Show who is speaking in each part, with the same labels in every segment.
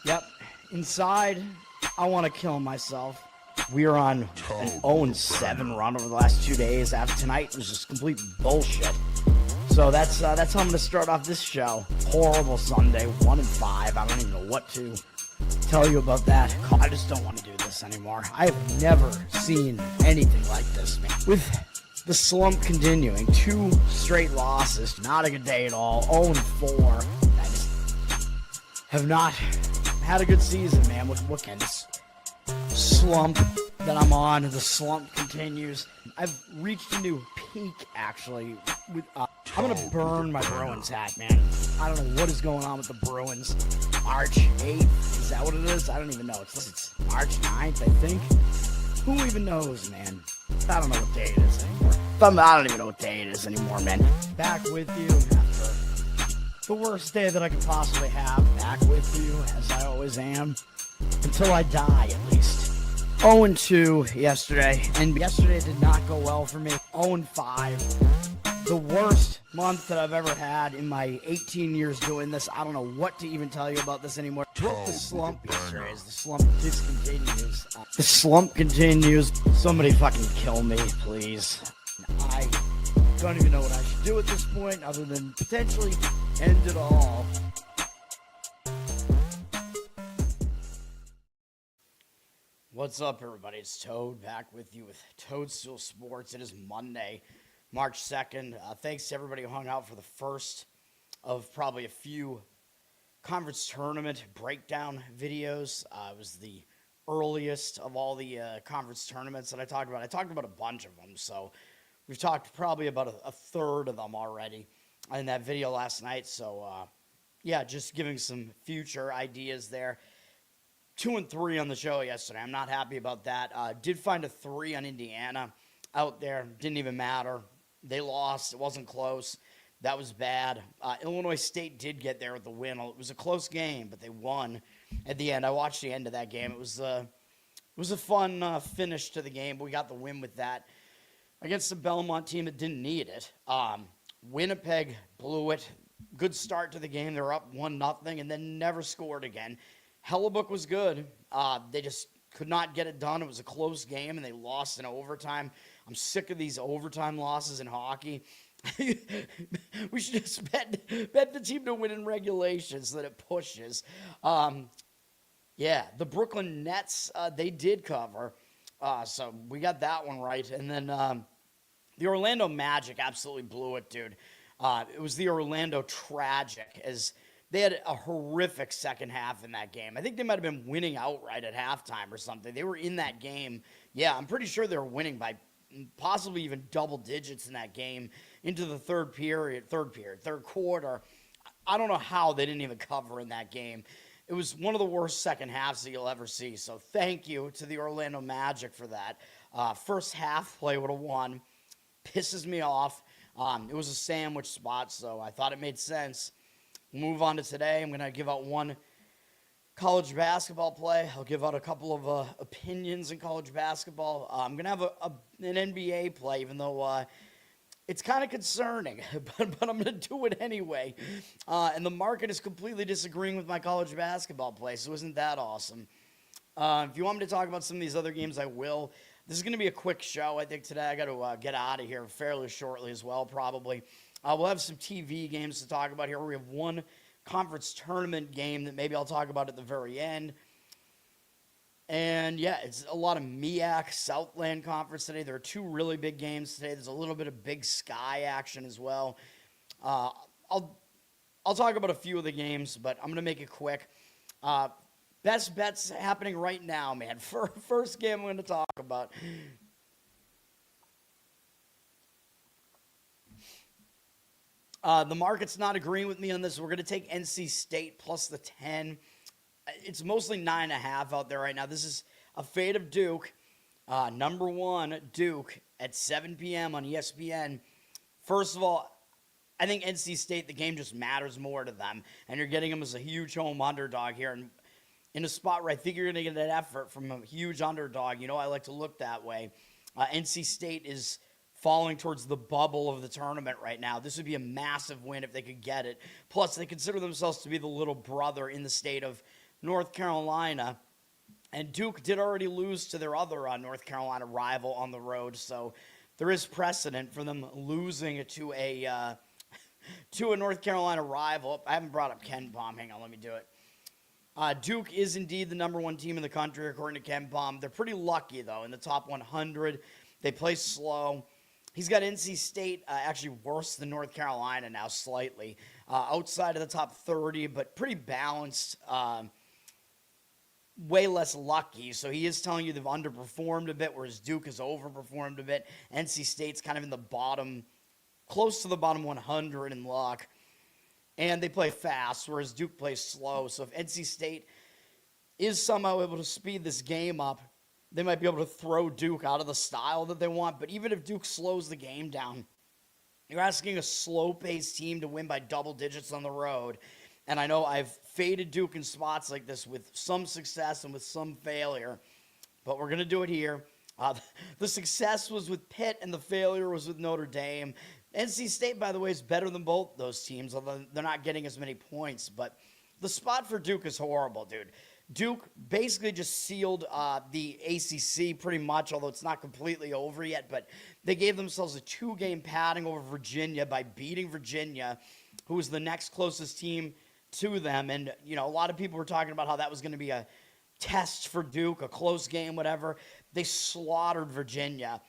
Speaker 1: Yep. Inside, I want to kill myself. We are on an 0-7 run over the last 2 days. After tonight was just complete bullshit. So that's how I'm going to start off this show. Horrible Sunday, 1-5. I don't even know what to tell you about that. I just don't want to do this anymore. I have never seen anything like this, man. With the slump continuing, 2 straight losses, not a good day at all. 0-4. I just have not had a good season, man. What kind of slump that I'm on? The slump continues. I've reached a new peak, actually. I'm going to burn my Bruins hat, man. I don't know what is going on with the Bruins. March 8th, is that what it is? I don't even know. It's March 9th, I think. Who even knows, man? I don't know what day it is anymore. I don't even know what day it is anymore, man. Back with you after the worst day that I could possibly have. Back with you, as I always am. Until I die, at least. 0-2 yesterday, and yesterday did not go well for me. 0-5. The worst month that I've ever had in my 18 years doing this. I don't know what to even tell you about this anymore. Broke the slump yesterday as the slump continues. The slump continues. Somebody fucking kill me, please. I don't even know what I should do at this point other than potentially end it all. What's up, everybody? It's Toad back with you with Toadstool Sports. It is Monday, March 2nd. Thanks to everybody who hung out for the first of probably a few conference tournament breakdown videos. It was the earliest of all the conference tournaments that I talked about. I talked about a bunch of them, so we've talked probably about a third of them already in that video last night. So, yeah, just giving some future ideas there. 2-3 on the show yesterday. I'm not happy about that. Did find a 3 on Indiana out there. Didn't even matter. They lost. It wasn't close. That was bad. Illinois State did get there with the win. It was a close game, but they won at the end. I watched the end of that game. It was a fun finish to the game, but we got the win with that against the Belmont team that didn't need it. Winnipeg blew it. Good start to the game. They were up 1-0 and then never scored again. Hellebuck was good. They just could not get it done. It was a close game, and they lost in overtime. I'm sick of these overtime losses in hockey. We should just bet the team to win in regulation so that it pushes. Yeah, the Brooklyn Nets, they did cover. So we got that one right. And then the Orlando Magic absolutely blew it, dude. It was the Orlando Tragic, as they had a horrific second half in that game. I think they might have been winning outright at halftime or something. They were in that game. Yeah, I'm pretty sure they were winning by possibly even double digits in that game into the third quarter. I don't know how they didn't even cover in that game. It was one of the worst second halves that you'll ever see. So thank you to the Orlando Magic for that. First half play would have won. Pisses me off. It was a sandwich spot, so I thought it made sense. Move on to today. I'm going to give out one college basketball play. I'll give out a couple of opinions in college basketball. I'm going to have an NBA play, even though it's kind of concerning, but I'm going to do it anyway. And the market is completely disagreeing with my college basketball play, so isn't that awesome? If you want me to talk about some of these other games, I will. This is going to be a quick show, I think, today. I got to get out of here fairly shortly as well, probably. We'll have some TV games to talk about here. We have one conference tournament game that maybe I'll talk about at the very end. And, yeah, it's a lot of MEAC, Southland Conference today. There are 2 really big games today. There's a little bit of Big Sky action as well. I'll talk about a few of the games, but I'm going to make it quick. Best bets happening right now, man. First game I'm going to talk about. The market's not agreeing with me on this. We're going to take NC State plus the 10. It's mostly 9.5 out there right now. This is a fade of Duke. Number 1, Duke at 7 p.m. on ESPN. First of all, I think NC State, the game just matters more to them. And you're getting them as a huge home underdog here. And in a spot where I think you're going to get an effort from a huge underdog. You know, I like to look that way. NC State is falling towards the bubble of the tournament right now. This would be a massive win if they could get it. Plus, they consider themselves to be the little brother in the state of North Carolina. And Duke did already lose to their other North Carolina rival on the road, so there is precedent for them losing to a North Carolina rival. I haven't brought up KenPom. Hang on, let me do it. Duke is indeed the number one team in the country, according to KenPom. They're pretty lucky, though, in the top 100. They play slow. He's got NC State actually worse than North Carolina now, slightly. Outside of the top 30, but pretty balanced. Way less lucky, so he is telling you they've underperformed a bit, whereas Duke has overperformed a bit. NC State's kind of in the bottom, close to the bottom 100 in luck. And they play fast, whereas Duke plays slow. So if NC State is somehow able to speed this game up, they might be able to throw Duke out of the style that they want. But even if Duke slows the game down, you're asking a slow-paced team to win by double digits on the road. And I know I've faded Duke in spots like this with some success and with some failure, but we're going to do it here. The success was with Pitt and the failure was with Notre Dame. NC State, by the way, is better than both those teams, although they're not getting as many points. But the spot for Duke is horrible, dude. Duke basically just sealed the ACC pretty much, although it's not completely over yet. But they gave themselves a 2-game padding over Virginia by beating Virginia, who was the next closest team to them. And, you know, a lot of people were talking about how that was going to be a test for Duke, a close game, whatever. They slaughtered Virginia.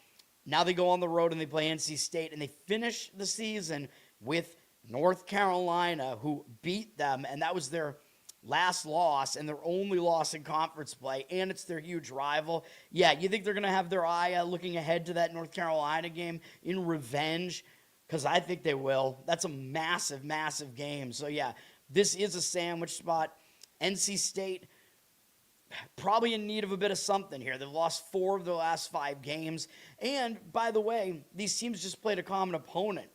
Speaker 1: Now they go on the road and they play NC State, and they finish the season with North Carolina, who beat them, and that was their last loss and their only loss in conference play, and it's their huge rival. Yeah, you think they're going to have their eye looking ahead to that North Carolina game in revenge? Because I think they will. That's a massive, massive game. So, yeah, this is a sandwich spot. NC State probably in need of a bit of something here. They've lost 4 of their last 5 games. And, by the way, these teams just played a common opponent.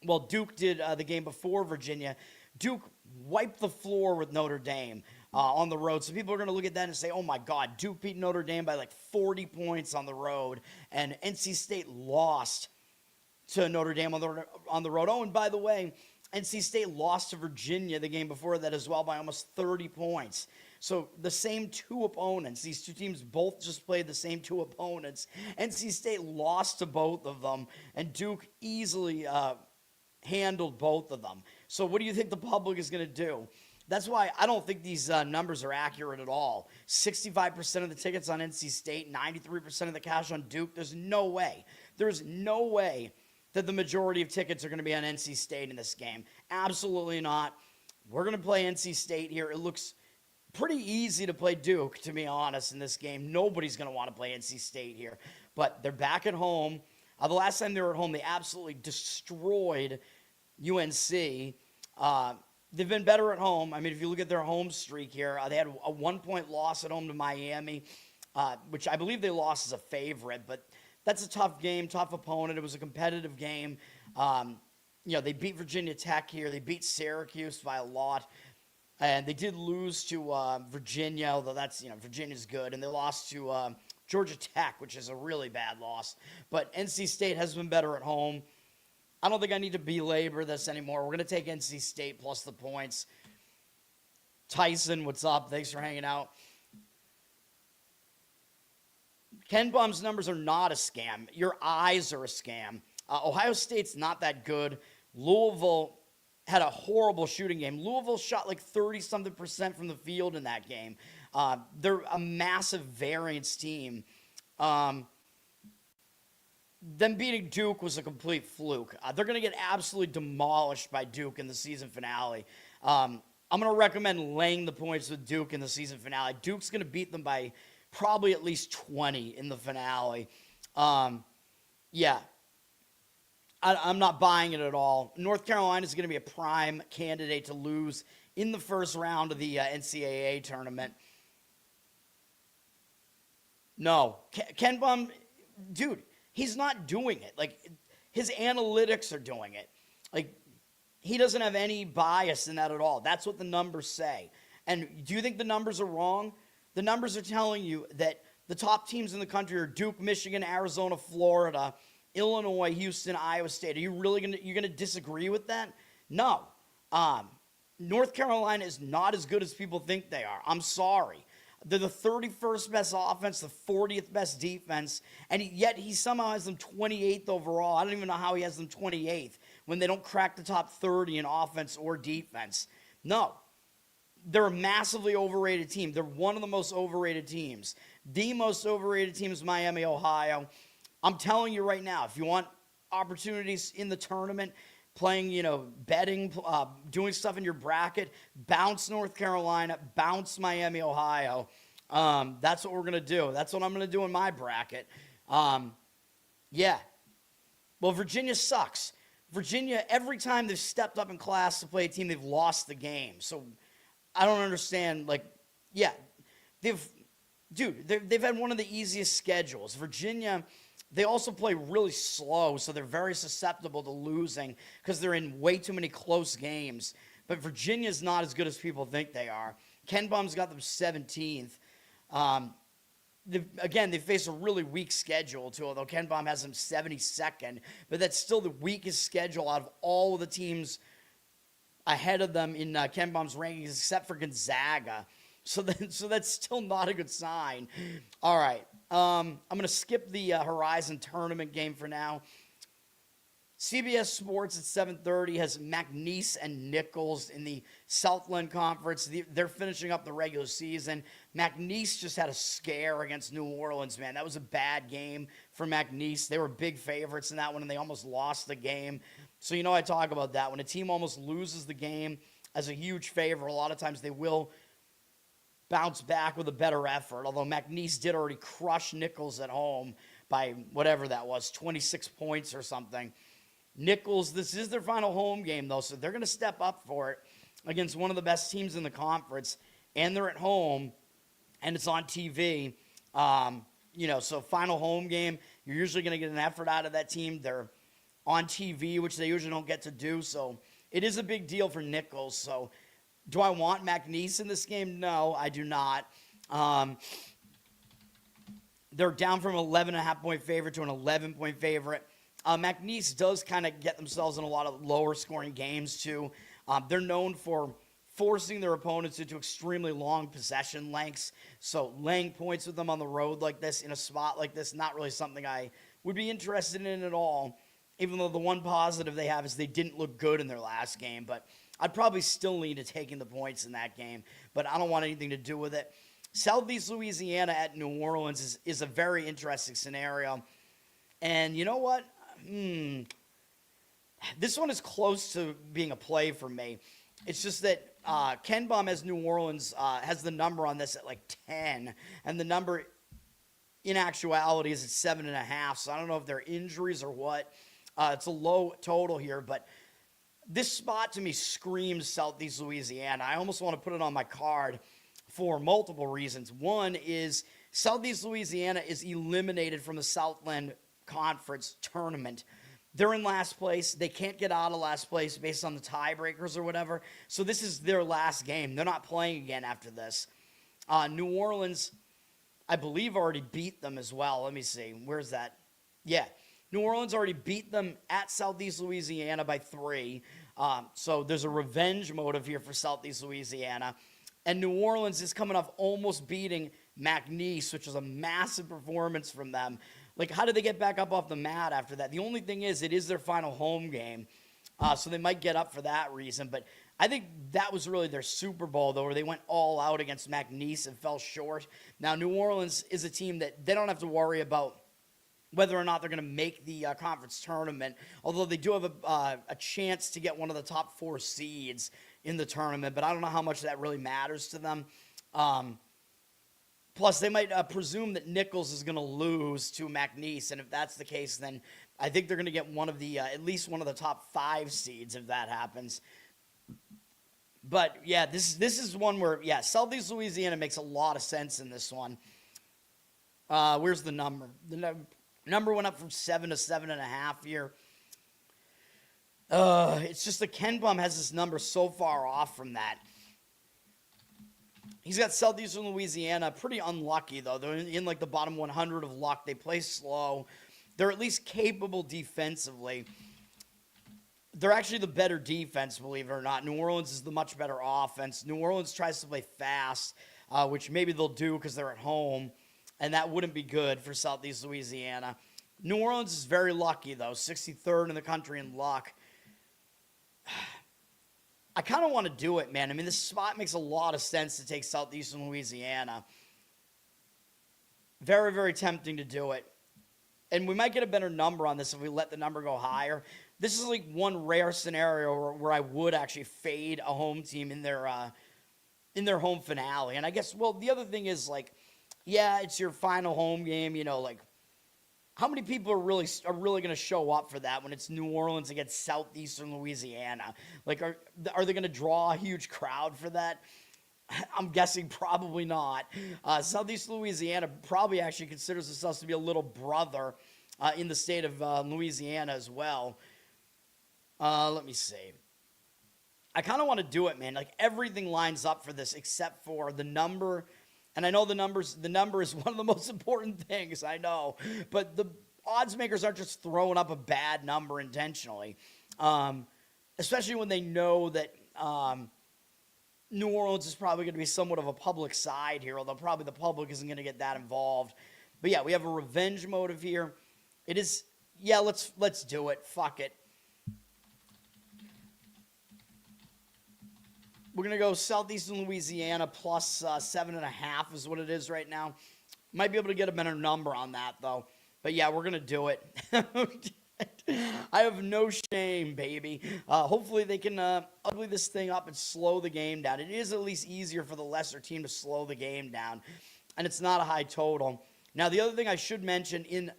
Speaker 1: Well, Duke did the game before Virginia. Duke wiped the floor with Notre Dame on the road. So people are going to look at that and say, oh, my God, Duke beat Notre Dame by like 40 points on the road. And NC State lost to Notre Dame on the road. Oh, and by the way, NC State lost to Virginia the game before that as well by almost 30 points. So the same 2 opponents, these 2 teams both just played the same 2 opponents. NC State lost to both of them, and Duke easily handled both of them. So what do you think the public is going to do? That's why I don't think these numbers are accurate at all. 65% of the tickets on NC State, 93% of the cash on Duke. There's no way that the majority of tickets are going to be on NC State in this game. Absolutely not. We're going to play NC State here. It looks pretty easy to play Duke, to be honest, in this game. Nobody's going to want to play NC State here. But they're back at home. The last time they were at home, they absolutely destroyed UNC. They've been better at home. I mean, if you look at their home streak here, they had a 1-point loss at home to Miami, which I believe they lost as a favorite. But that's a tough game, tough opponent. It was a competitive game. They beat Virginia Tech here. They beat Syracuse by a lot. And they did lose to Virginia, although that's, Virginia's good. And they lost to Georgia Tech, which is a really bad loss. But NC State has been better at home. I don't think I need to belabor this anymore. We're going to take NC State plus the points. Tyson, what's up? Thanks for hanging out. KenPom's numbers are not a scam. Your eyes are a scam. Ohio State's not that good. Louisville had a horrible shooting game. Louisville shot like 30-something% from the field in that game. They're a massive variance team. Them beating Duke was a complete fluke. They're going to get absolutely demolished by Duke in the season finale. I'm going to recommend laying the points with Duke in the season finale. Duke's going to beat them by probably at least 20 in the finale. Yeah. I'm not buying it at all. North Carolina is going to be a prime candidate to lose in the first round of the NCAA tournament. No. KenPom, dude, he's not doing it. Like, his analytics are doing it. Like, he doesn't have any bias in that at all. That's what the numbers say. And do you think the numbers are wrong? The numbers are telling you that the top teams in the country are Duke, Michigan, Arizona, Florida, Illinois, Houston, Iowa State. Are you really going to disagree with that? No. North Carolina is not as good as people think they are. I'm sorry. They're the 31st best offense, the 40th best defense, and yet he somehow has them 28th overall. I don't even know how he has them 28th when they don't crack the top 30 in offense or defense. No. They're a massively overrated team. They're one of the most overrated teams. The most overrated team is Miami, Ohio. I'm telling you right now, if you want opportunities in the tournament, playing, betting, doing stuff in your bracket, bounce North Carolina, bounce Miami, Ohio. That's what we're going to do. That's what I'm going to do in my bracket. Yeah. Well, Virginia sucks. Virginia, every time they've stepped up in class to play a team, they've lost the game. So I don't understand. They've had one of the easiest schedules. Virginia, they also play really slow, so they're very susceptible to losing because they're in way too many close games. But Virginia's not as good as people think they are. KenPom's got them 17th. They face a really weak schedule, too, although KenPom has them 72nd. But that's still the weakest schedule out of all of the teams ahead of them in KenPom's rankings, except for Gonzaga. So that's still not a good sign. All right. I'm going to skip the Horizon tournament game for now. CBS Sports at 7:30 has McNeese and Nichols in the Southland Conference. They're finishing up the regular season. McNeese just had a scare against New Orleans, man. That was a bad game for McNeese. They were big favorites in that one, and they almost lost the game. So I talk about that. When a team almost loses the game as a huge favorite, a lot of times they will bounce back with a better effort, although McNeese did already crush Nichols at home by whatever that was, 26 points or something. Nichols, this is their final home game, though, so they're going to step up for it against one of the best teams in the conference, and they're at home, and it's on TV. So final home game, you're usually going to get an effort out of that team. They're on TV, which they usually don't get to do, so it is a big deal for Nichols, so do I want McNeese in this game? No, I do not. They're down from an 11.5-point favorite to an 11-point favorite. McNeese does kind of get themselves in a lot of lower-scoring games, too. They're known for forcing their opponents into extremely long possession lengths. So laying points with them on the road like this, in a spot like this, not really something I would be interested in at all, even though the one positive they have is they didn't look good in their last game. But I'd probably still lean to taking the points in that game, but I don't want anything to do with it. Southeast Louisiana at New Orleans is a very interesting scenario. And you know what? This one is close to being a play for me. It's just that KenPom has New Orleans, has the number on this at like 10, and the number in actuality is at 7.5, so I don't know if they're injuries or what. It's a low total here, but this spot to me screams Southeast Louisiana. I almost want to put it on my card for multiple reasons. One is Southeast Louisiana is eliminated from the Southland Conference tournament. They're in last place. They can't get out of last place based on the tiebreakers or whatever. So this is their last game. They're not playing again after this. New Orleans, I believe, already beat them as well. Let me see. Where's that? Yeah. New Orleans already beat them at Southeast Louisiana by 3. So there's a revenge motive here for Southeast Louisiana. And New Orleans is coming off almost beating McNeese, which was a massive performance from them. Like, how did they get back up off the mat after that? The only thing is, it is their final home game. So they might get up for that reason. But I think that was really their Super Bowl, though, where they went all out against McNeese and fell short. Now, New Orleans is a team that they don't have to worry about whether or not they're going to make the conference tournament, although they do have a chance to get one of the top 4 seeds in the tournament, but I don't know how much that really matters to them. Plus, they might presume that Nichols is going to lose to McNeese, and if that's the case, then I think they're going to get one of the at least one of the top 5 seeds if that happens. But, yeah, this is one where, yeah, Southeast Louisiana makes a lot of sense in this one. Where's the number? The number went up from 7 to 7.5 here. It's just that KenPom has this number so far off from that. He's got Southeastern Louisiana pretty unlucky, though. They're in like the bottom 100 of luck. They play slow. They're at least capable defensively. they're actually the better defense, believe it or not. New Orleans is the much better offense. New Orleans tries to play fast, which maybe they'll do because they're at home, and that wouldn't be good for Southeast Louisiana. New Orleans is very lucky, though, 63rd in the country in luck. I kind of want to do it, man. I mean, this spot makes a lot of sense to take Southeastern Louisiana. Very, very tempting to do it. And we might get a better number on this if we let the number go higher. This is like one rare scenario where I would actually fade a home team in their home finale. And I guess, well, the other thing is, like, yeah, it's your final home game, you know, like, how many people are really going to show up for that when it's New Orleans against Southeastern Louisiana? Like, are they going to draw a huge crowd for that? I'm guessing probably not. Southeast Louisiana probably actually considers themselves to be a little brother in the state of Louisiana as well. Let me see. I kind of want to do it, man. Like, everything lines up for this except for the number. And I know the number is one of the most important things, I know. But the odds makers aren't just throwing up a bad number intentionally. Especially when they know that New Orleans is probably going to be somewhat of a public side here, although probably the public isn't going to get that involved. But yeah, we have a revenge motive here. It is, yeah, let's do it. Fuck it. We're going to go Southeastern Louisiana plus 7.5 is what it is right now. Might be able to get a better number on that, though. But yeah, we're going to do it. I have no shame, baby. Hopefully they can ugly this thing up and slow the game down. It is at least easier for the lesser team to slow the game down. And it's not a high total. Now, the other thing I should mention in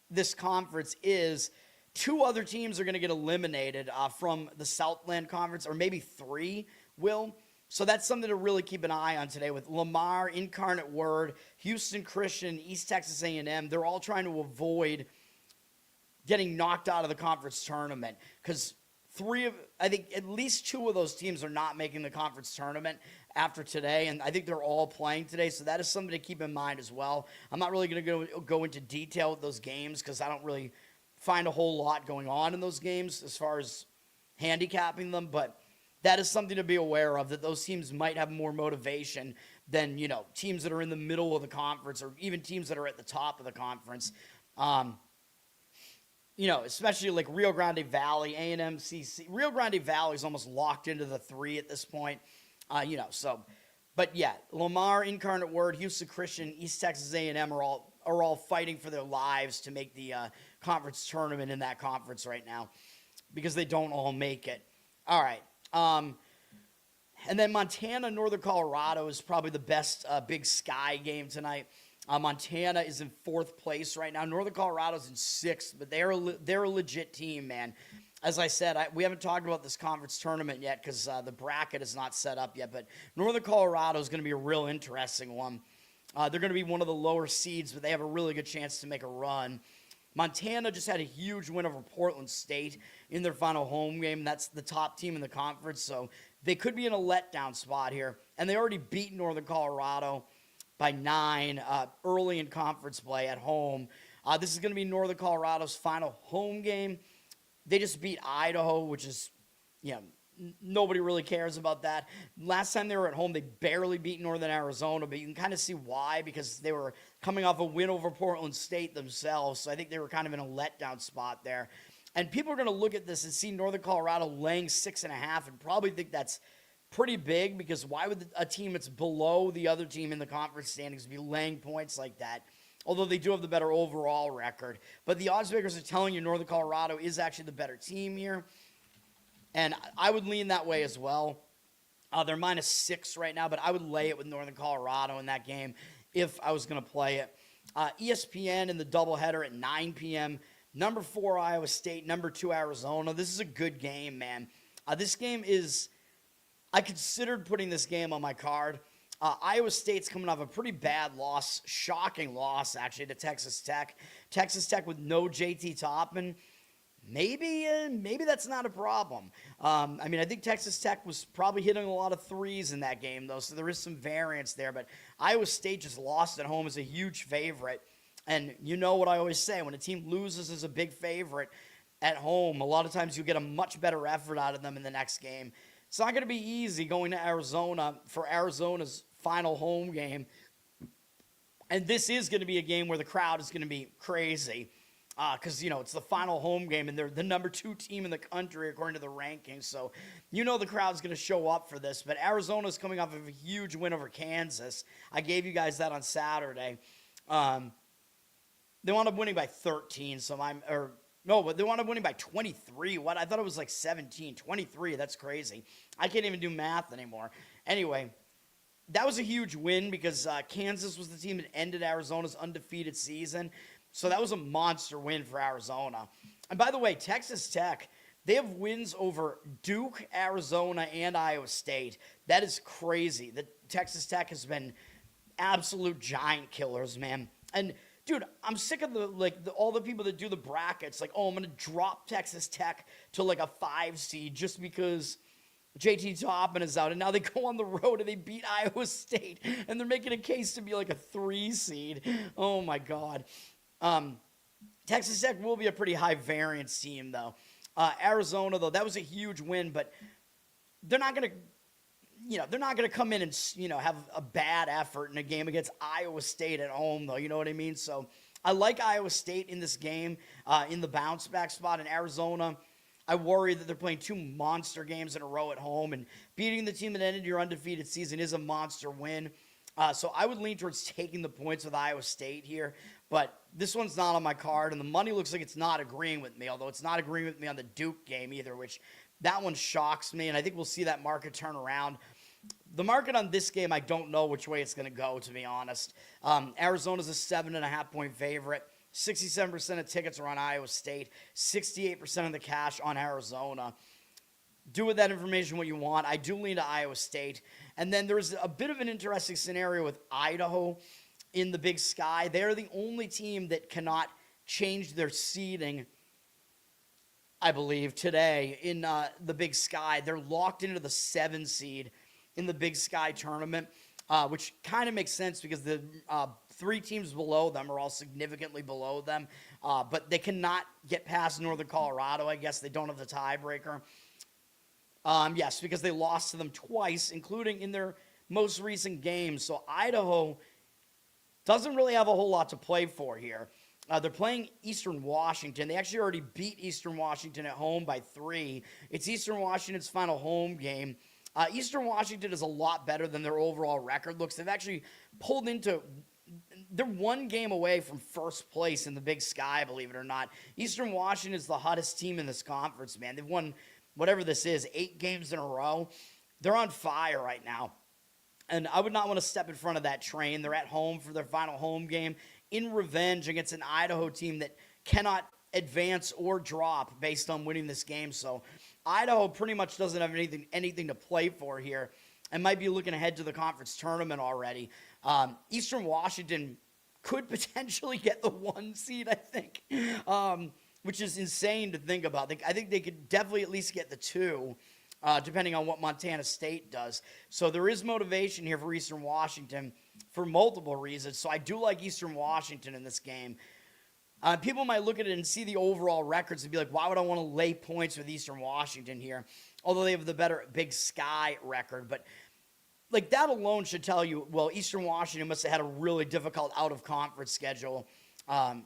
Speaker 1: this conference is 2 other teams are going to get eliminated from the Southland Conference, or maybe 3 will. So that's something to really keep an eye on today with Lamar, Incarnate Word, Houston Christian, East Texas A&M. They're all trying to avoid getting knocked out of the conference tournament because I think at least 2 of those teams are not making the conference tournament after today, and I think they're all playing today, so that is something to keep in mind as well. I'm not really going to go into detail with those games because I don't really find a whole lot going on in those games as far as handicapping them, but that is something to be aware of, that those teams might have more motivation than, you know, teams that are in the middle of the conference or even teams that are at the top of the conference. You know, especially like Rio Grande Valley, A&M, CC. Rio Grande Valley is almost locked into the 3 at this point. You know, so, but yeah, Lamar, Incarnate Word, Houston Christian, East Texas A&M are all fighting for their lives to make the conference tournament in that conference right now because they don't all make it. All right. And then Montana, Northern Colorado is probably the best Big Sky game tonight. Montana is in 4th place right now. Northern Colorado's in 6th, but they're a legit team, man. As I said, we haven't talked about this conference tournament yet because the bracket is not set up yet, but Northern Colorado is going to be a real interesting one. They're going to be one of the lower seeds, but they have a really good chance to make a run. Montana just had a huge win over Portland State in their final home game. That's the top team in the conference, so they could be in a letdown spot here. And they already beat Northern Colorado by 9 early in conference play at home. This is going to be Northern Colorado's final home game. They just beat Idaho, which is, you know, nobody really cares about that. Last time they were at home, they barely beat Northern Arizona, but you can kind of see why, because they were coming off a win over Portland State themselves, so I think they were kind of in a letdown spot there. And people are going to look at this and see Northern Colorado laying 6.5 and probably think that's pretty big, because why would a team that's below the other team in the conference standings be laying points like that? Although they do have the better overall record. But the odds makers are telling you Northern Colorado is actually the better team here. And I would lean that way as well. They're -6 right now, but I would lay it with Northern Colorado in that game if I was going to play it. ESPN in the doubleheader at 9 p.m. Number 4, Iowa State. Number 2, Arizona. This is a good game, man. This game is... I considered putting this game on my card. Iowa State's coming off a pretty bad loss, shocking loss, actually, to Texas Tech. Texas Tech with no JT Toppin. Maybe that's not a problem. I mean, I think Texas Tech was probably hitting a lot of threes in that game, though, so there is some variance there. But Iowa State just lost at home as a huge favorite. And you know what I always say, when a team loses as a big favorite, at home, a lot of times you'll get a much better effort out of them in the next game. It's not going to be easy going to Arizona for Arizona's final home game. And this is going to be a game where the crowd is going to be crazy because, it's the final home game, and they're the number 2 team in the country according to the rankings. So, the crowd's going to show up for this. But Arizona's coming off of a huge win over Kansas. I gave you guys that on Saturday. They wound up winning by 13, but they wound up winning by 23. What? I thought it was like 17. 23, that's crazy. I can't even do math anymore. Anyway, that was a huge win because Kansas was the team that ended Arizona's undefeated season. So that was a monster win for Arizona. And by the way, Texas Tech, they have wins over Duke, Arizona, and Iowa State. That is crazy. The Texas Tech has been absolute giant killers, man. And dude, I'm sick of all the people that do the brackets. Like, I'm going to drop Texas Tech to like a 5 seed just because JT Toppin is out. And now they go on the road and they beat Iowa State. And they're making a case to be like a 3 seed. Oh, my God. Texas Tech will be a pretty high variance team, though. Arizona, though, that was a huge win. But they're not going to come in and, have a bad effort in a game against Iowa State at home, though. You know what I mean? So I like Iowa State in this game in the bounce back spot. In Arizona, I worry that they're playing 2 monster games in a row at home, and beating the team that ended your undefeated season is a monster win. So I would lean towards taking the points with Iowa State here, but this one's not on my card, and the money looks like it's not agreeing with me, although it's not agreeing with me on the Duke game either, which that one shocks me, and I think we'll see that market turn around. The market on this game, I don't know which way it's going to go, to be honest. Arizona's a 7.5-point favorite. 67% of tickets are on Iowa State. 68% of the cash on Arizona. Do with that information what you want. I do lean to Iowa State. And then there's a bit of an interesting scenario with Idaho in the Big Sky. They're the only team that cannot change their seeding, I believe, today in the Big Sky. They're locked into the 7 seed in the Big Sky tournament, which kind of makes sense because the 3 teams below them are all significantly below them, but they cannot get past Northern Colorado. I guess they don't have the tiebreaker. Yes, because they lost to them twice, including in their most recent games. So Idaho doesn't really have a whole lot to play for here. They're playing Eastern Washington. They actually already beat Eastern Washington at home by 3. It's Eastern Washington's final home game. Eastern Washington is a lot better than their overall record looks. They've actually pulled into... They're 1 game away from first place in the Big Sky, believe it or not. Eastern Washington is the hottest team in this conference, man. They've won whatever this is, 8 games in a row. They're on fire right now. And I would not want to step in front of that train. They're at home for their final home game in revenge against an Idaho team that cannot advance or drop based on winning this game. So Idaho pretty much doesn't have anything to play for here and might be looking ahead to the conference tournament already. Eastern Washington could potentially get the 1 seed, I think, which is insane to think about. I think they could definitely at least get the 2, depending on what Montana State does. So there is motivation here for Eastern Washington for multiple reasons. So I do like Eastern Washington in this game. People might look at it and see the overall records and be like, why would I want to lay points with Eastern Washington here? Although they have the better Big Sky record. But like that alone should tell you, well, Eastern Washington must have had a really difficult out-of-conference schedule. And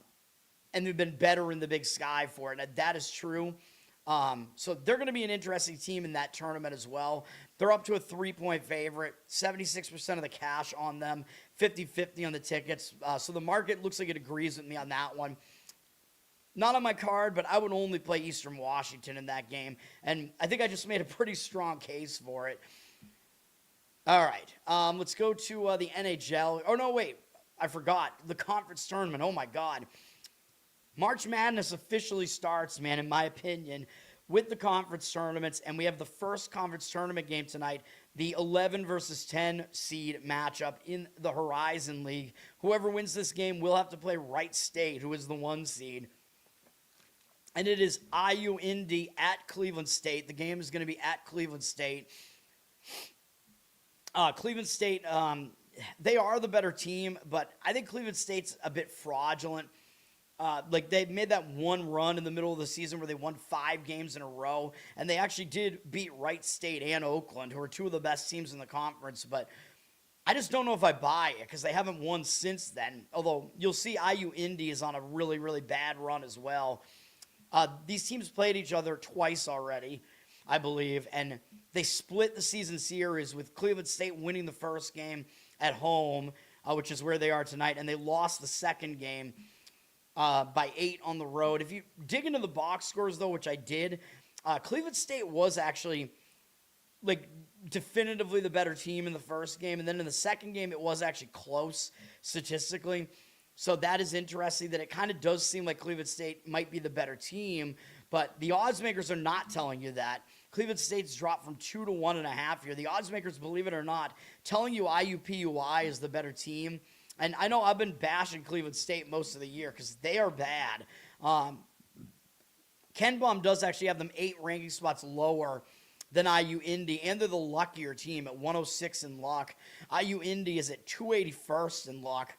Speaker 1: they've been better in the Big Sky for it. And that is true. So they're going to be an interesting team in that tournament as well. They're up to a 3-point favorite, 76% of the cash on them, 50-50 on the tickets. So the market looks like it agrees with me on that one. Not on my card, but I would only play Eastern Washington in that game. And I think I just made a pretty strong case for it. All right, let's go to the NHL. Oh, no, wait, I forgot. The conference tournament, oh my God. March Madness officially starts, man, in my opinion, with the conference tournaments, and we have the first conference tournament game tonight, the 11 versus 10 seed matchup in the Horizon League. Whoever wins this game will have to play Wright State, who is the 1 seed. And it is IU Indy at Cleveland State. The game is going to be at Cleveland State. Cleveland State, they are the better team, but I think Cleveland State's a bit fraudulent. Like they made that one run in the middle of the season where they won 5 games in a row, and they actually did beat Wright State and Oakland, who are 2 of the best teams in the conference. But I just don't know if I buy it because they haven't won since then. Although you'll see IU Indy is on a really, really bad run as well. These teams played each other twice already, I believe, and they split the season series with Cleveland State winning the first game at home, which is where they are tonight, and they lost the second game by 8 on the road. If you dig into the box scores, though, which I did, Cleveland State was actually like definitively the better team in the first game, and then in the second game, it was actually close statistically. So that is interesting that it kind of does seem like Cleveland State might be the better team, but the odds makers are not telling you that. Cleveland State's dropped from 2 to 1.5 here. The odds makers, believe it or not, telling you IUPUI is the better team. And I know I've been bashing Cleveland State most of the year because they are bad. KenPom does actually have them 8 ranking spots lower than IU Indy, and they're the luckier team at 106 in luck. IU Indy is at 281st in luck.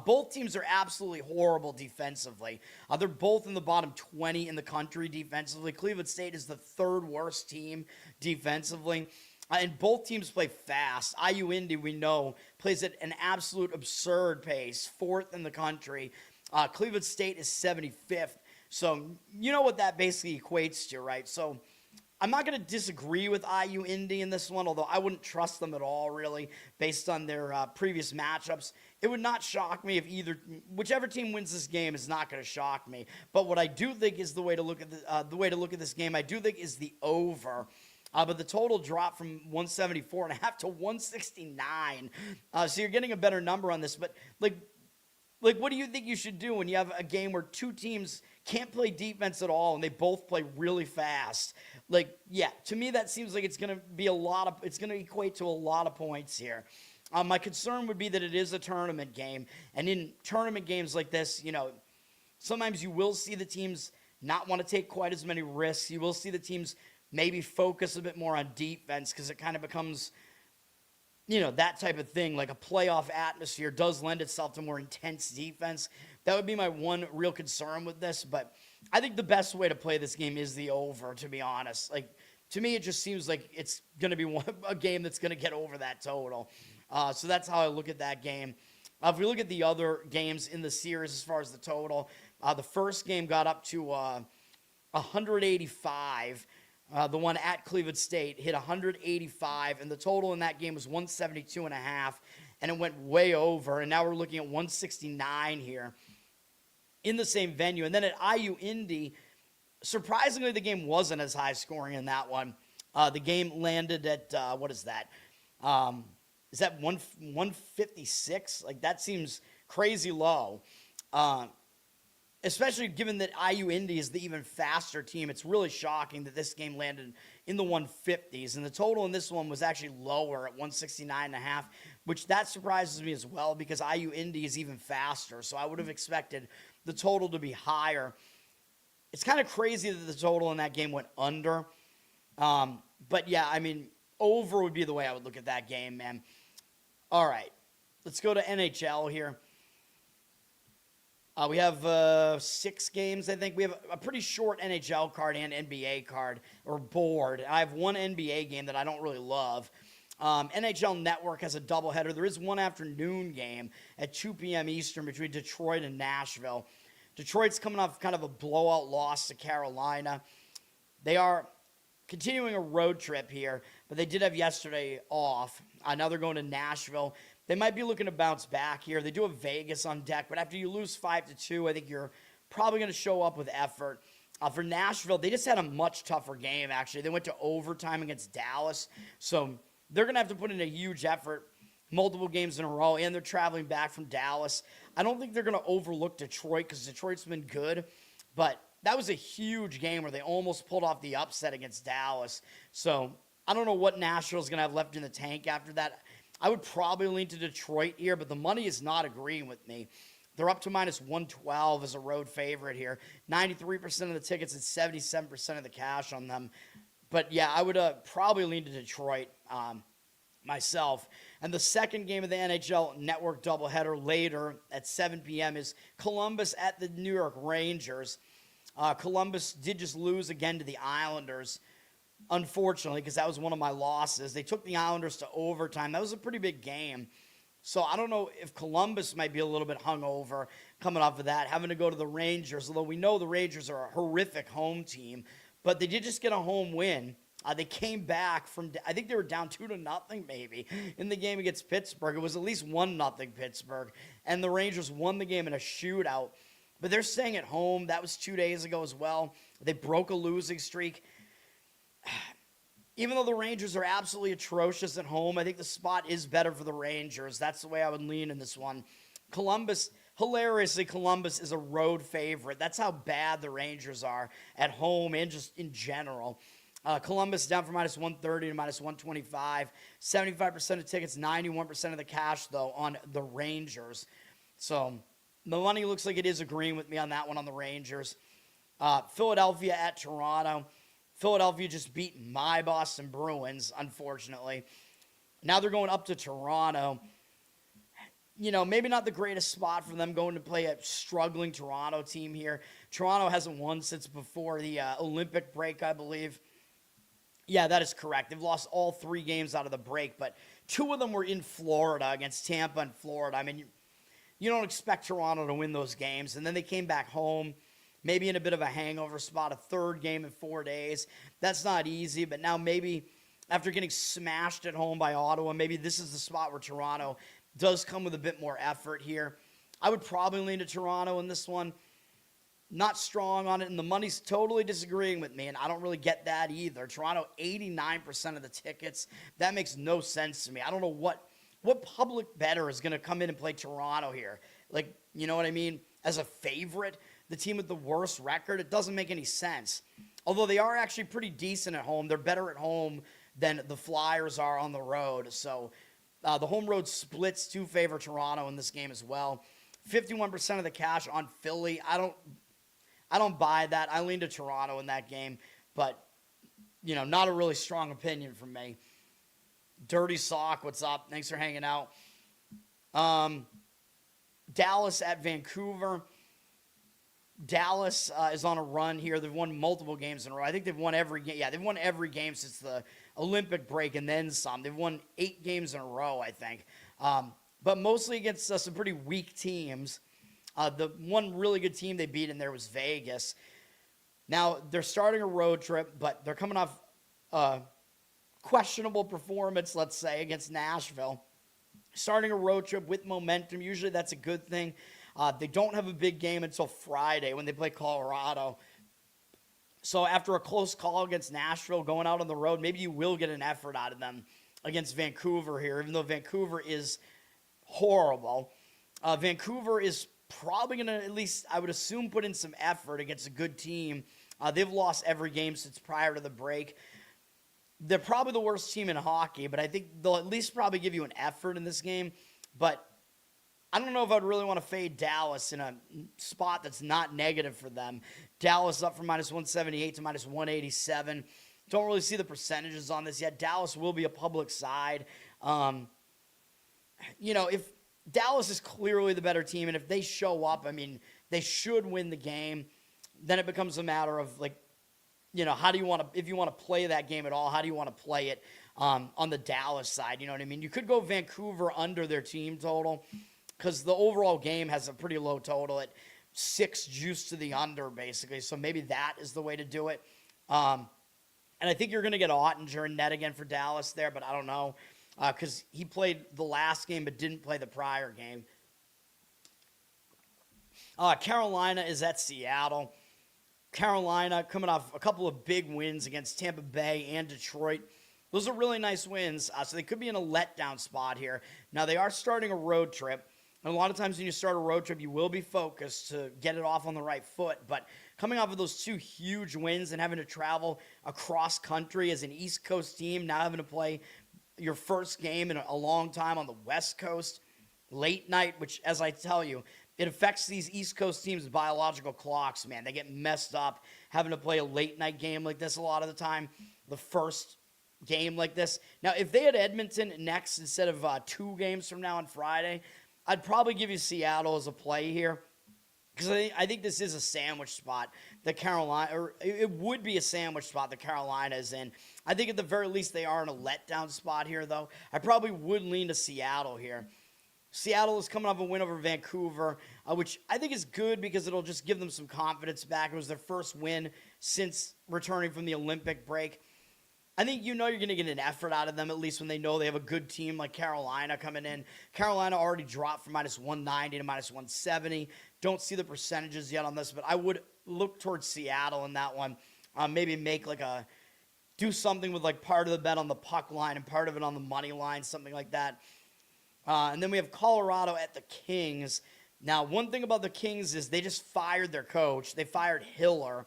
Speaker 1: Both teams are absolutely horrible defensively. They're both in the bottom 20 in the country defensively. Cleveland State is the 3rd worst team defensively. And both teams play fast. IU Indy, we know, plays at an absolute absurd pace, 4th in the country. Cleveland State is 75th. So you know what that basically equates to, right? So I'm not going to disagree with IU Indy in this one, although I wouldn't trust them at all, really, based on their previous matchups. It would not shock me if whichever team wins this game is not going to shock me. But what I do think is the way to look at this game, I do think is the over. But the total dropped from 174.5 to 169. So you're getting a better number on this. But like, what do you think you should do when you have a game where 2 teams can't play defense at all and they both play really fast? Like, yeah, to me that seems like it's going to equate to a lot of points here. My concern would be that it is a tournament game, and in tournament games like this, sometimes you will see the teams not want to take quite as many risks. You will see the teams maybe focus a bit more on defense because it kind of becomes, that type of thing. Like a playoff atmosphere does lend itself to more intense defense. That would be my one real concern with this. But I think the best way to play this game is the over, to be honest. Like, to me, it just seems like it's going to be a game that's going to get over that total. So that's how I look at that game. If we look at the other games in the series as far as the total, the first game got up to 185. The one at Cleveland State hit 185, and the total in that game was 172.5, and it went way over, and now we're looking at 169 here in the same venue. And then at IU Indy, surprisingly, the game wasn't as high scoring in that one. The game landed at, what is that? Is that 156? Like, that seems crazy low. Especially given that IU Indy is the even faster team. It's really shocking that this game landed in the 150s. And the total in this one was actually lower at 169.5, which that surprises me as well because IU Indy is even faster. So I would have expected the total to be higher. It's kind of crazy that the total in that game went under. But yeah, I mean, over would be the way I would look at that game, man. All right, let's go to NHL here. We have 6 games, I think. We have a pretty short NHL card and NBA card, or board. I have one NBA game that I don't really love. NHL Network has a doubleheader. There is one afternoon game at 2 p.m. Eastern between Detroit and Nashville. Detroit's coming off kind of a blowout loss to Carolina. They are continuing a road trip here, but they did have yesterday off. Now they're going to Nashville. They might be looking to bounce back here. They do have Vegas on deck, but after you lose 5-2, I think you're probably going to show up with effort. For Nashville, they just had a much tougher game, actually. They went to overtime against Dallas, so they're going to have to put in a huge effort, multiple games in a row, and they're traveling back from Dallas. I don't think they're going to overlook Detroit because Detroit's been good, but that was a huge game where they almost pulled off the upset against Dallas. So I don't know what Nashville's going to have left in the tank after that. I would probably lean to Detroit here, but the money is not agreeing with me. They're up to minus 112 as a road favorite here. 93% of the tickets and 77% of the cash on them. But yeah, I would probably lean to Detroit. myself. And the second game of the NHL Network doubleheader later at 7 p.m. is Columbus at the New York Rangers. Columbus did just lose again to the Islanders, unfortunately, because that was one of my losses. They took the Islanders to overtime. That was a pretty big game. So I don't know if Columbus might be a little bit hungover coming off of that, having to go to the Rangers, although we know the Rangers are a horrific home team. But they did just get a home win. They came back from, I think they were down 2-0 maybe in the game against Pittsburgh. It was at least 1-0 Pittsburgh. And the Rangers won the game in a shootout. But they're staying at home. That was 2 days ago as well. They broke a losing streak. Even though the Rangers are absolutely atrocious at home, I think the spot is better for the Rangers. That's the way I would lean in this one. Hilariously, Columbus is a road favorite. That's how bad the Rangers are at home and just in general. Columbus down from -130 to -125. 75% of tickets, 91% of the cash, though, on the Rangers. So the money looks like it is agreeing with me on that one on the Rangers. Philadelphia at Toronto. Philadelphia just beat my Boston Bruins, unfortunately. Now they're going up to Toronto. Maybe not the greatest spot for them going to play a struggling Toronto team here. Toronto hasn't won since before the Olympic break, I believe. Yeah, that is correct. They've lost all 3 games out of the break, but 2 of them were in Florida against Tampa and Florida. I mean, you don't expect Toronto to win those games. And then they came back home, maybe in a bit of a hangover spot, a 3rd game in 4 days. That's not easy, but now maybe after getting smashed at home by Ottawa, maybe this is the spot where Toronto does come with a bit more effort here. I would probably lean to Toronto in this one. Not strong on it, and the money's totally disagreeing with me, and I don't really get that either. Toronto, 89% of the tickets. That makes no sense to me. I don't know what public bettor is going to come in and play Toronto here. Like, you know what I mean? As a favorite, the team with the worst record, it doesn't make any sense. Although they are actually pretty decent at home. They're better at home than the Flyers are on the road. So the home road splits to favor Toronto in this game as well. 51% of the cash on Philly. I don't buy that. I lean to Toronto in that game, but, not a really strong opinion from me. Dirty Sock, what's up? Thanks for hanging out. Dallas at Vancouver. Dallas is on a run here. They've won multiple games in a row. I think they've won every game. Yeah, they've won every game since the Olympic break and then some. They've won 8 games in a row, I think. But mostly against some pretty weak teams. The one really good team they beat in there was Vegas. Now, they're starting a road trip, but they're coming off a questionable performance, let's say, against Nashville. Starting a road trip with momentum, usually that's a good thing. They don't have a big game until Friday when they play Colorado. So after a close call against Nashville, going out on the road, maybe you will get an effort out of them against Vancouver here, even though Vancouver is horrible. Vancouver is probably going to, at least I would assume, put in some effort against a good team. They've lost every game since prior to the break. They're probably the worst team in hockey, but I think they'll at least probably give you an effort in this game. But I don't know if I'd really want to fade Dallas in a spot that's not negative for them. Dallas up from -178 to -187. Don't really see the percentages on this yet. Dallas will be a public side. If Dallas is clearly the better team, and if they show up, I mean, they should win the game. Then it becomes a matter of, how do you want to, if you want to play that game at all, how do you want to play it on the Dallas side? You know what I mean? You could go Vancouver under their team total because the overall game has a pretty low total at 6 juice to the under, basically. So maybe that is the way to do it. And I think you're going to get Ottinger in net again for Dallas there, but I don't know. Because he played the last game but didn't play the prior game. Carolina is at Seattle. Carolina coming off a couple of big wins against Tampa Bay and Detroit. Those are really nice wins, so they could be in a letdown spot here. Now, they are starting a road trip. And a lot of times when you start a road trip, you will be focused to get it off on the right foot. But coming off of those 2 huge wins and having to travel across country as an East Coast team, now having to play your first game in a long time on the West Coast, late night, which, as I tell you, it affects these East Coast teams' biological clocks, man. They get messed up having to play a late night game like this a lot of the time. The first game like this. Now, if they had Edmonton next instead of 2 games from now on Friday, I'd probably give you Seattle as a play here. Because I think this is a sandwich spot that Carolina, or it would be a sandwich spot that Carolina is in. I think at the very least they are in a letdown spot here, though. I probably would lean to Seattle here. Seattle is coming off a win over Vancouver, which I think is good because it'll just give them some confidence back. It was their first win since returning from the Olympic break. I think you're going to get an effort out of them, at least when they know they have a good team like Carolina coming in. Carolina already dropped from minus 190 to minus 170. Don't see the percentages yet on this, but I would look towards Seattle in that one. Maybe make do something with part of the bet on the puck line and part of it on the money line, something like that. And then we have Colorado at the Kings. Now, one thing about the Kings is they just fired their coach. They fired Hiller.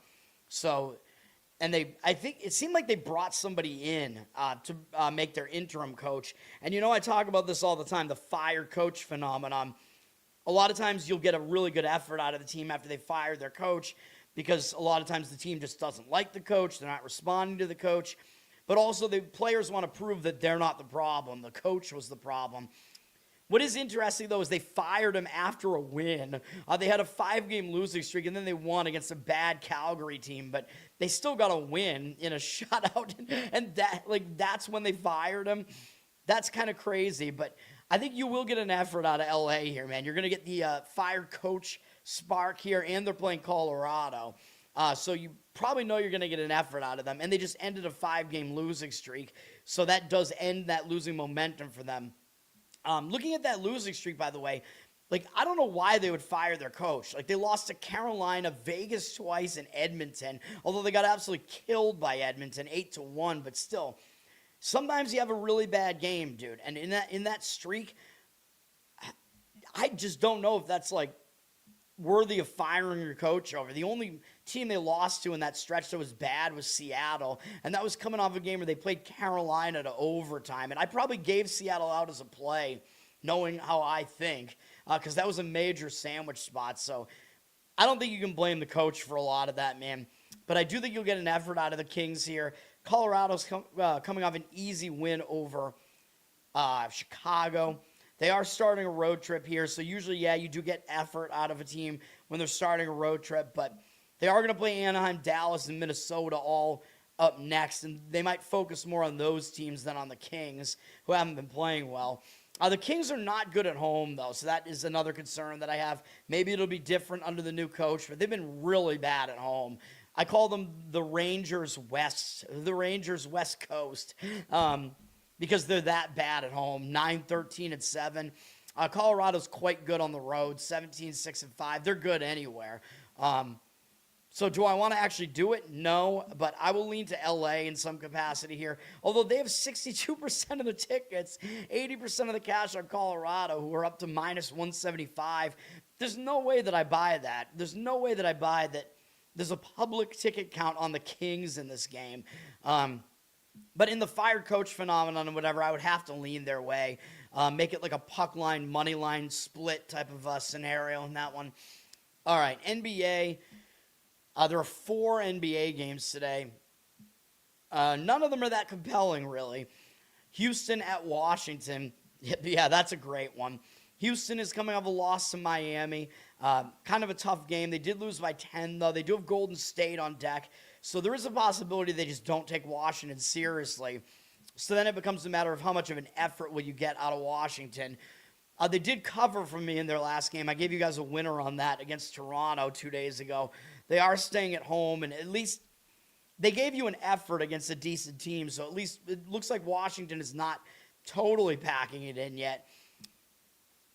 Speaker 1: I think it seemed like they brought somebody in to make their interim coach. And I talk about this all the time, the fired coach phenomenon. A lot of times you'll get a really good effort out of the team after they fired their coach because a lot of times the team just doesn't like the coach. They're not responding to the coach. But also the players want to prove that they're not the problem. The coach was the problem. What is interesting, though, is they fired him after a win. They had a 5-game losing streak, and then they won against a bad Calgary team. But they still got a win in a shutout, and that's when they fired him. That's kind of crazy, but I think you will get an effort out of LA here, man. You're going to get the fired coach spark here, and they're playing Colorado. So you probably know you're going to get an effort out of them. And they just ended a 5-game losing streak, so that does end that losing momentum for them. Looking at that losing streak, by the way, I don't know why they would fire their coach. They lost to Carolina, Vegas twice, and Edmonton, although they got absolutely killed by Edmonton, 8-1, but still. Sometimes you have a really bad game, dude, and in that streak, I just don't know if that's, worthy of firing your coach over. The only team they lost to in that stretch that was bad was Seattle, and that was coming off a game where they played Carolina to overtime, and I probably gave Seattle out as a play, knowing how I think, because that was a major sandwich spot, so I don't think you can blame the coach for a lot of that, man, but I do think you'll get an effort out of the Kings here. Colorado's coming off an easy win over Chicago. They are starting a road trip here, so usually, you do get effort out of a team when they're starting a road trip, but they are going to play Anaheim, Dallas, and Minnesota all up next, and they might focus more on those teams than on the Kings, who haven't been playing well. The Kings are not good at home, though, so that is another concern that I have. Maybe it'll be different under the new coach, but they've been really bad at home. I call them the Rangers West Coast. Because they're that bad at home, 9-13-7. Colorado's quite good on the road, 17-6-5. They're good anywhere. So do I want to actually do it? No, but I will lean to LA in some capacity here. Although they have 62% of the tickets, 80% of the cash on Colorado, who are up to minus 175. There's no way that I buy that. There's no way that I buy that there's a public ticket count on the Kings in this game. But in the fired coach phenomenon and whatever, I would have to lean their way. Make it like a puck line, money line split type of scenario in that one. All right, NBA. There are 4 NBA games today. None of them are that compelling, really. Houston at Washington. Yeah, that's a great one. Houston is coming off a loss to Miami. Kind of a tough game. They did lose by 10, though. They do have Golden State on deck. So there is a possibility they just don't take Washington seriously. So then it becomes a matter of how much of an effort will you get out of Washington. They did cover for me in their last game. I gave you guys a winner on that against Toronto 2 days ago. They are staying at home, and at least they gave you an effort against a decent team. So at least it looks like Washington is not totally packing it in yet.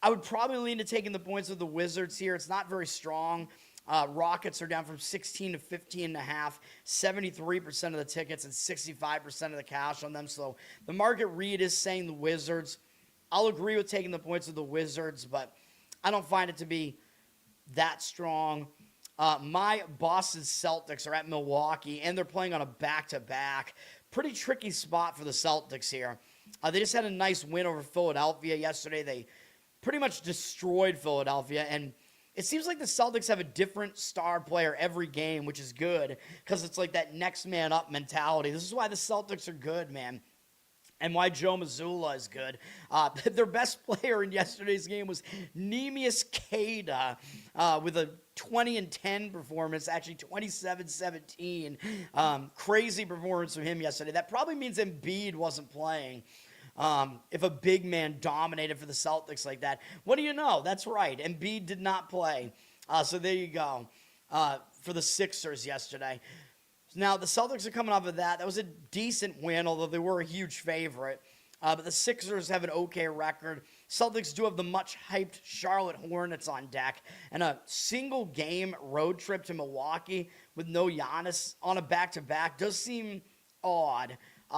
Speaker 1: I would probably lean to taking the points of the Wizards here. It's not very strong. Rockets are down from 16 to 15.5, 73% of the tickets and 65% of the cash on them. So the market read is saying the Wizards. I'll agree with taking the points of the Wizards, but I don't find it to be that strong. My Boston Celtics are at Milwaukee, and they're playing on a back-to-back. Pretty tricky spot for the Celtics here. They just had a nice win over Philadelphia yesterday. They pretty much destroyed Philadelphia, and it seems like the Celtics have a different star player every game, which is good because it's like that next man up mentality. This is why the Celtics are good, man. and why Joe Mazzulla is good. Their best player in yesterday's game was Neemias Queta with a 20-10 performance, actually 27-17. Crazy performance from him yesterday. That probably means Embiid wasn't playing. If a big man dominated for the Celtics like that. What do you know? That's right. Embiid did not play. So there you go for the Sixers yesterday. Now, the Celtics are coming off of that. That was a decent win, although they were a huge favorite. But the Sixers have an okay record. Celtics do have the much-hyped Charlotte Hornets on deck. And a single-game road trip to Milwaukee with no Giannis on a back-to-back does seem odd.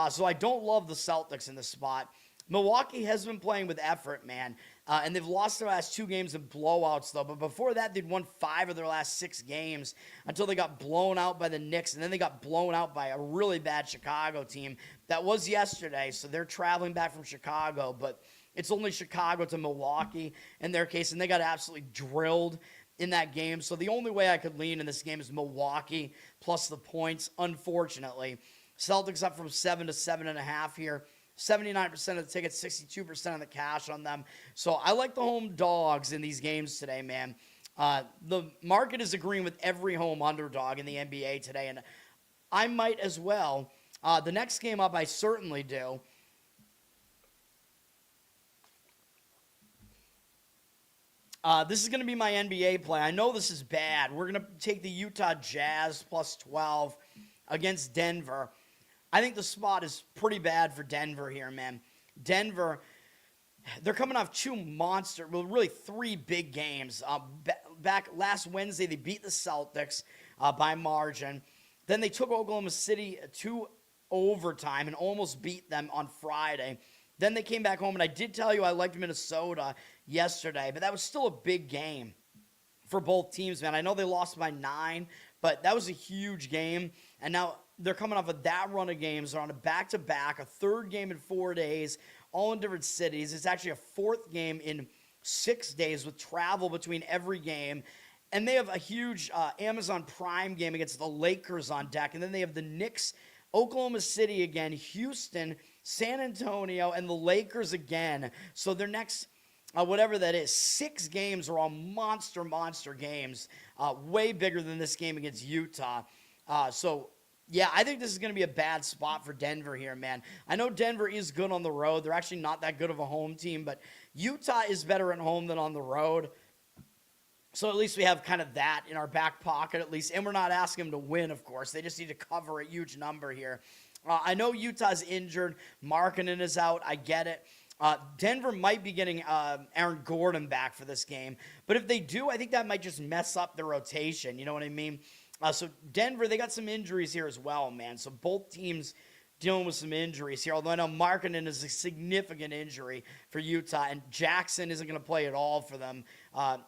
Speaker 1: So I don't love the Celtics in this spot. Milwaukee has been playing with effort, man. And they've lost their last 2 games in blowouts, though. But before that, they'd won 5 of their last 6 games until they got blown out by the Knicks. And then they got blown out by a really bad Chicago team. That was yesterday, so they're traveling back from Chicago. But it's only Chicago to Milwaukee in their case, and they got absolutely drilled in that game. So the only way I could lean in this game is Milwaukee plus the points, unfortunately. Celtics up from 7 to 7.5 here. 79% of the tickets, 62% of the cash on them. So I like the home dogs in these games today, man. The market is agreeing with every home underdog in the NBA today, and I might as well. The next game up, I certainly do. This is going to be my NBA play. I know this is bad. We're going to take the Utah Jazz plus 12 against Denver. I think the spot is pretty bad for Denver here, man. Denver, they're coming off 3 big games. Back last Wednesday, they beat the Celtics by margin. Then they took Oklahoma City to overtime and almost beat them on Friday. Then they came back home, and I did tell you I liked Minnesota yesterday, but that was still a big game for both teams, man. I know they lost by 9, but that was a huge game, and now they're coming off of that run of games. They're on a back-to-back, a 3rd game in 4 days, all in different cities. It's actually a 4th game in 6 days with travel between every game. And they have a huge Amazon Prime game against the Lakers on deck. And then they have the Knicks, Oklahoma City again, Houston, San Antonio, and the Lakers again. So their next, whatever that is, 6 games are all monster games, way bigger than this game against Utah. Yeah, I think this is going to be a bad spot for Denver here, man. I know Denver is good on the road. They're actually not that good of a home team, but Utah is better at home than on the road. So at least we have kind of that in our back pocket at least. And we're not asking them to win, of course. They just need to cover a huge number here. I know Utah's injured. Markkanen is out. I get it. Denver might be getting Aaron Gordon back for this game. But if they do, I think that might just mess up the rotation. You know what I mean? So Denver, they got some injuries here as well, man. So both teams dealing with some injuries here. Although I know Markkanen is a significant injury for Utah, and Jackson isn't going to play at all for them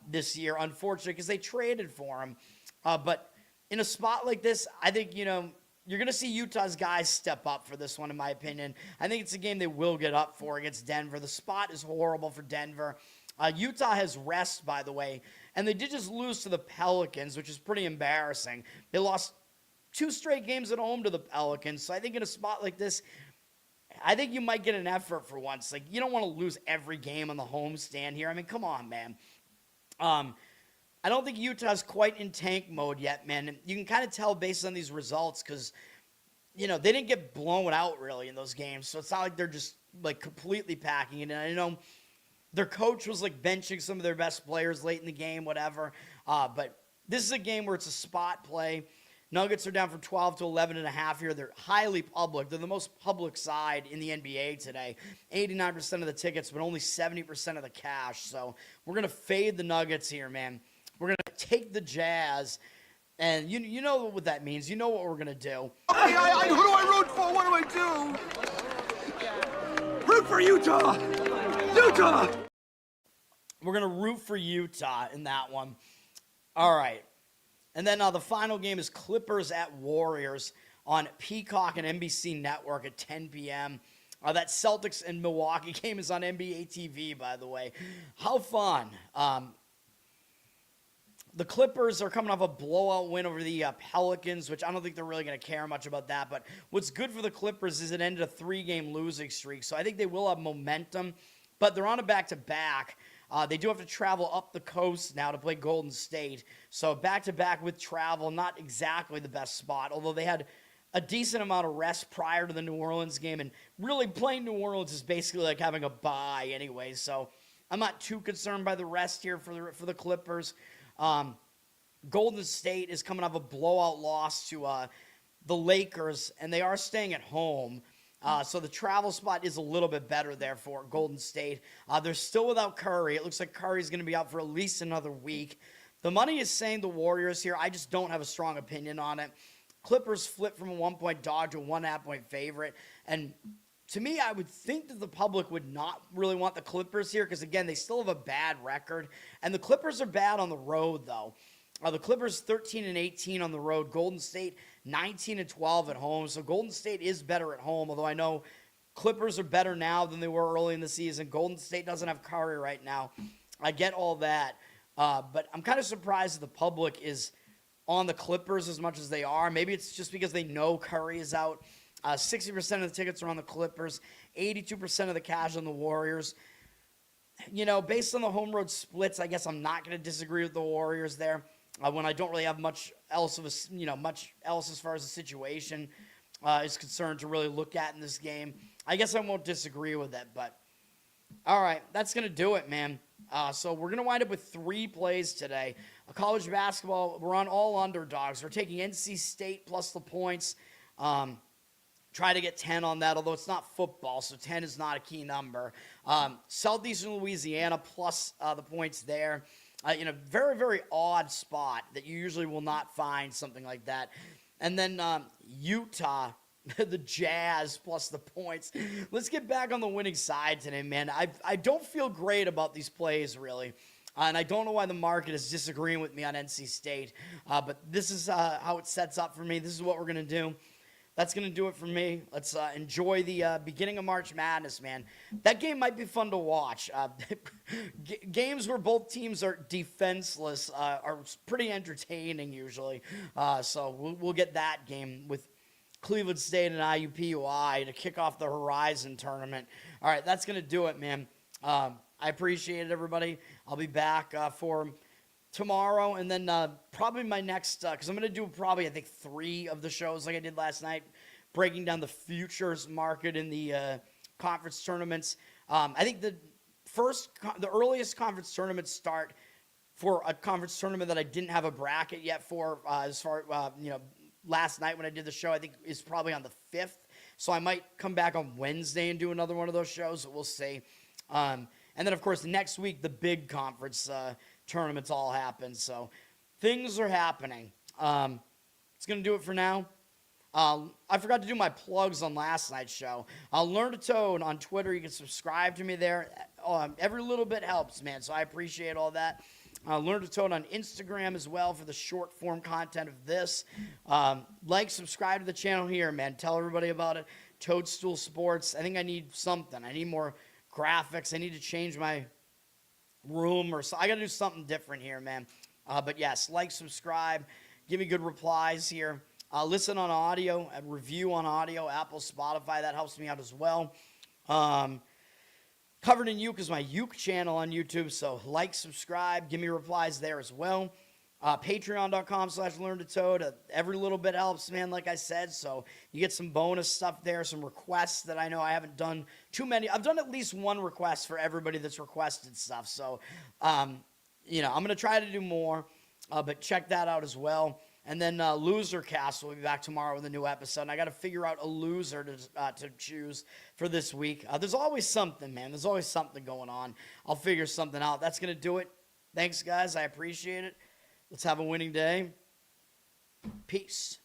Speaker 1: this year, unfortunately, because they traded for him. But in a spot like this, I think, you're going to see Utah's guys step up for this one, in my opinion. I think it's a game they will get up for against Denver. The spot is horrible for Denver. Utah has rest, by the way, and they did just lose to the Pelicans, which is pretty embarrassing. They lost 2 straight games at home to the Pelicans, so I think in a spot like this, I think you might get an effort for once. Like, you don't want to lose every game on the homestand here. I mean, come on, man. I don't think Utah's quite in tank mode yet, man. And you can kind of tell based on these results because, they didn't get blown out really in those games, so it's not like they're just, completely packing it. And I know their coach was, benching some of their best players late in the game, whatever. But this is a game where it's a spot play. Nuggets are down from 12 to 11.5 here. They're highly public. They're the most public side in the NBA today. 89% of the tickets, but only 70% of the cash. So we're going to fade the Nuggets here, man. We're going to take the Jazz. And you know what that means. You know what we're going to do.
Speaker 2: Okay, who do I root for? What do I do? Root for Utah! Utah!
Speaker 1: We're going to root for Utah in that one. All right. And then the final game is Clippers at Warriors on Peacock and NBC Network at 10 p.m. That Celtics and Milwaukee game is on NBA TV, by the way. How fun. The Clippers are coming off a blowout win over the Pelicans, which I don't think they're really going to care much about that. But what's good for the Clippers is it ended a 3-game losing streak. So I think they will have momentum, but they're on a back-to-back. They do have to travel up the coast now to play Golden State. So back-to-back with travel, not exactly the best spot, although they had a decent amount of rest prior to the New Orleans game. And really playing New Orleans is basically like having a bye anyway. So I'm not too concerned by the rest here for the Clippers. Golden State is coming off a blowout loss to the Lakers, and they are staying at home. So the travel spot is a little bit better there for Golden State. They're still without Curry. It looks like Curry's going to be out for at least another week. The money is saying the Warriors here. I just don't have a strong opinion on it. Clippers flip from a 1-point dog to a 1.5-point favorite. And to me, I would think that the public would not really want the Clippers here because, again, they still have a bad record. And the Clippers are bad on the road, though. The Clippers 13-18 on the road. Golden State 19-12 at home. So Golden State is better at home, although I know Clippers are better now than they were early in the season. Golden State doesn't have Curry right now. I get all that. But I'm kind of surprised that the public is on the Clippers as much as they are. Maybe it's just because they know Curry is out. 60% of the tickets are on the Clippers. 82% of the cash on the Warriors. You know, based on the home road splits, I guess I'm not going to disagree with the Warriors there. When I don't really have much else as far as the situation is concerned to really look at in this game. I guess I won't disagree with it, but all right, that's going to do it, man. So we're going to wind up with 3 plays today. College basketball, we're on all underdogs. We're taking NC State plus the points. Try to get 10 on that, although it's not football, so 10 is not a key number. Southeastern Louisiana plus the points there. In a very, very odd spot that you usually will not find something like that. And then Utah, the Jazz plus the points. Let's get back on the winning side today, man. I don't feel great about these plays, really. And I don't know why the market is disagreeing with me on NC State. But this is how it sets up for me. This is what we're going to do. That's going to do it for me. Let's enjoy the beginning of March Madness, man. That game might be fun to watch. Games where both teams are defenseless are pretty entertaining usually. So we'll get that game with Cleveland State and IUPUI to kick off the Horizon tournament. All right, that's going to do it, man. I appreciate it, everybody. I'll be back for tomorrow, and then probably my next, because I'm going to do probably, I think, 3 of the shows like I did last night, breaking down the futures market in the conference tournaments. I think the earliest conference tournaments start for a conference tournament that I didn't have a bracket yet for, as far, last night when I did the show, I think is probably on the 5th. So I might come back on Wednesday and do another one of those shows. We'll see. And then, of course, next week, the big conference tournaments all happen. So things are happening. It's going to do it for now. I forgot to do my plugs on last night's show. Learn to Toad on Twitter. You can subscribe to me there. Every little bit helps, man. So I appreciate all that. Learn to Toad on Instagram as well for the short form content of this. Subscribe to the channel here, man. Tell everybody about it. Toadstool Sports. I think I need something. I need more graphics. I need to change my room or so. I got to do something different here, man. But yes, subscribe, give me good replies here. Listen on audio, and review on audio, Apple, Spotify. That helps me out as well. Covered in Uke is my Uke channel on YouTube. So subscribe, give me replies there as well. Patreon.com/LearnToToad. Every little bit helps, man, like I said. So you get some bonus stuff there, some requests that I know I haven't done too many. I've done at least one request for everybody that's requested stuff. So, I'm going to try to do more, but check that out as well. And then Loser Cast will be back tomorrow with a new episode. And I got to figure out a loser to choose for this week. There's always something, man. There's always something going on. I'll figure something out. That's going to do it. Thanks, guys. I appreciate it. Let's have a winning day. Peace.